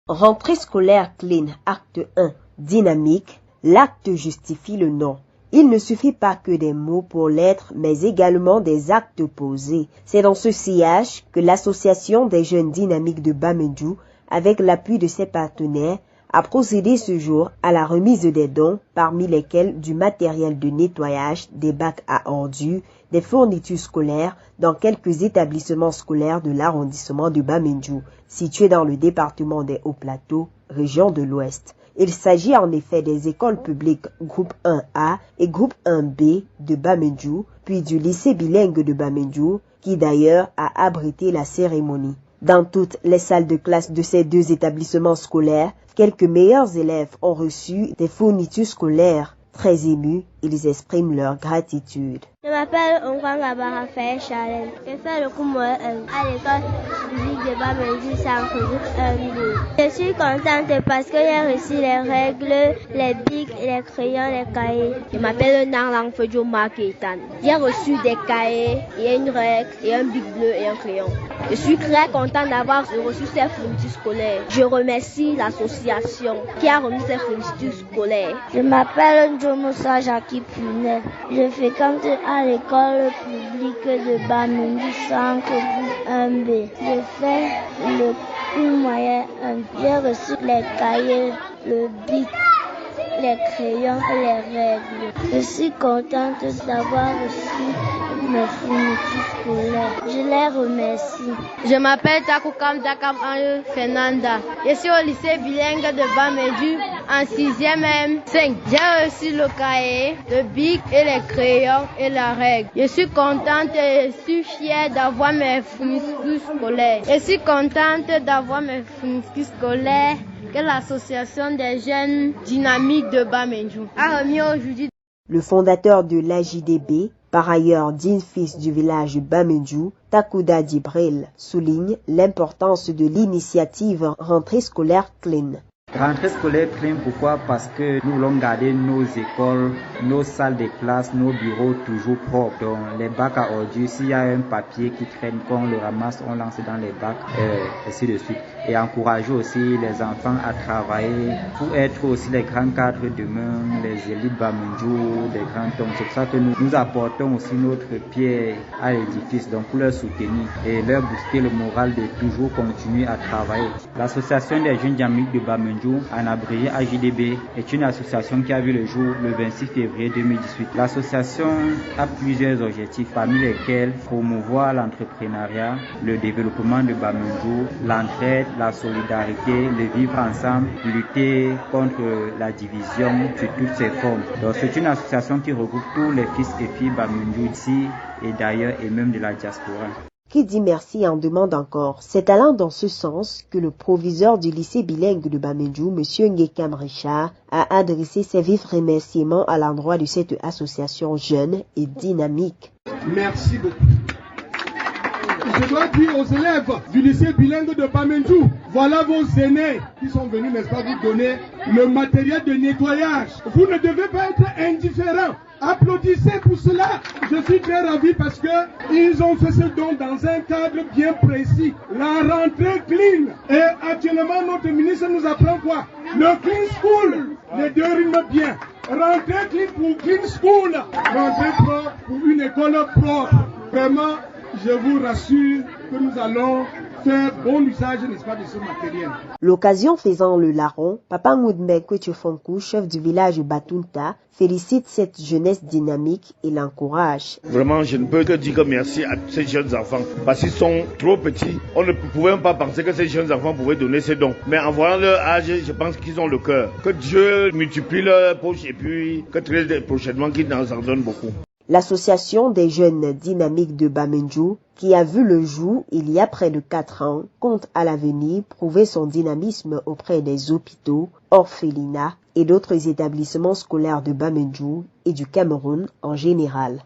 Rentrée scolaire clean, acte 1, dynamique, l'acte justifie le nom. Il ne suffit pas que des mots pour l'être, mais également des actes posés. C'est dans ce sillage que l'association des jeunes dynamiques de Bamendjou, avec l'appui de ses partenaires, a procédé ce jour à la remise des dons, parmi lesquels du matériel de nettoyage, des bacs à ordures, des fournitures scolaires dans quelques établissements scolaires de l'arrondissement de Bamendjou, situé dans le département des Hauts-Plateaux, région de l'Ouest. Il s'agit en effet des écoles publiques groupe 1A et groupe 1B de Bamendjou, puis du lycée bilingue de Bamendjou, qui d'ailleurs a abrité la cérémonie. Dans toutes les salles de classe de ces deux établissements scolaires, quelques meilleurs élèves ont reçu des fournitures scolaires. Très émus, ils expriment leur gratitude. Je m'appelle Ongwanga Raphaël Chalel. Je fais le cours à l'école publique de Bamendjou Centre groupe 1B. Je suis contente parce que j'ai reçu les règles, les bics, les crayons, les cahiers. Je m'appelle Nanglang Fejo Maketan. J'ai reçu des cahiers et une règle et un bic bleu et un crayon. Je suis très contente d'avoir reçu ces fournitures scolaires. Je remercie l'association qui a remis ces fournitures scolaires. Je m'appelle Njomosa Jackie Punel. Je fréquente à l'école publique de Bamendjou Centre groupe 1B. Je fais le cours moyen 1. J'ai reçu les cahiers, le bic, les crayons et les règles. Je suis contente d'avoir reçu mes fournitures scolaires. Je les remercie. Je m'appelle Takukam Dakam Fernanda. Je suis au lycée bilingue de Bamendjou en 6e M5. J'ai reçu le cahier, le bic et les crayons et la règle. Je suis contente et je suis fière d'avoir mes fournitures scolaires. Je suis contente d'avoir mes fournitures scolaires que l'association des jeunes dynamiques de Bamendjou a remis aujourd'hui. Le fondateur de l'AJDB, par ailleurs digne fils du village Bamendjou, Takuda Dibril, souligne l'importance de l'initiative Rentrée scolaire clean. Rentrée scolaire clean, pourquoi? Parce que nous voulons garder nos écoles, nos salles de classe, nos bureaux toujours propres. Donc les bacs à ordures, s'il y a un papier qui traîne, qu'on le ramasse, on lance dans les bacs, ainsi de suite. Et encourager aussi les enfants à travailler pour être aussi les grands cadres demain, les élites Bamendjou, des grands hommes. C'est pour ça que nous apportons aussi notre pierre à l'édifice, donc pour leur soutenir et leur booster le moral de toujours continuer à travailler. L'association des jeunes dynamiques de Bamendjou, en abrégé AJDB, est une association qui a vu le jour le 26 février 2018. L'association a plusieurs objectifs, parmi lesquels promouvoir l'entrepreneuriat, le développement de Bamendjou, l'entraide, la solidarité, le vivre ensemble, lutter contre la division sous toutes ses formes. Donc c'est une association qui regroupe tous les fils et filles Bamendjou ici et d'ailleurs et même de la diaspora. Qui dit merci en demande encore. C'est allant dans ce sens que le proviseur du lycée bilingue de Bamendjou, M. Ngekam Richard, a adressé ses vifs remerciements à l'endroit de cette association jeune et dynamique. Merci beaucoup. Je dois dire aux élèves du lycée bilingue de Bamendjou, voilà vos aînés qui sont venus, n'est-ce pas, vous donner le matériel de nettoyage. Vous ne devez pas être indifférents. Applaudissez pour cela. Je suis très ravi parce que ils ont fait ce don dans un cadre bien précis. La rentrée clean. Et actuellement, notre ministre nous apprend quoi? Le clean school. Les deux riment bien. Rentrée clean pour clean school. Rentrée propre pour une école propre. Vraiment, je vous rassure que nous allons faire bon usage, n'est-ce pas, de ce matériel. L'occasion faisant le larron, Papa Moudmek Kwechofonkou, chef du village Batunta, félicite cette jeunesse dynamique et l'encourage. Vraiment, je ne peux que dire merci à ces jeunes enfants parce qu'ils sont trop petits. On ne pouvait même pas penser que ces jeunes enfants pouvaient donner ces dons. Mais en voyant leur âge, je pense qu'ils ont le cœur. Que Dieu multiplie leur poche et puis que très prochainement qu'ils nous en donnent beaucoup. L'association des jeunes dynamiques de Bamendjou, qui a vu le jour il y a près de 4 ans, compte à l'avenir prouver son dynamisme auprès des hôpitaux, orphelinats et d'autres établissements scolaires de Bamendjou et du Cameroun en général.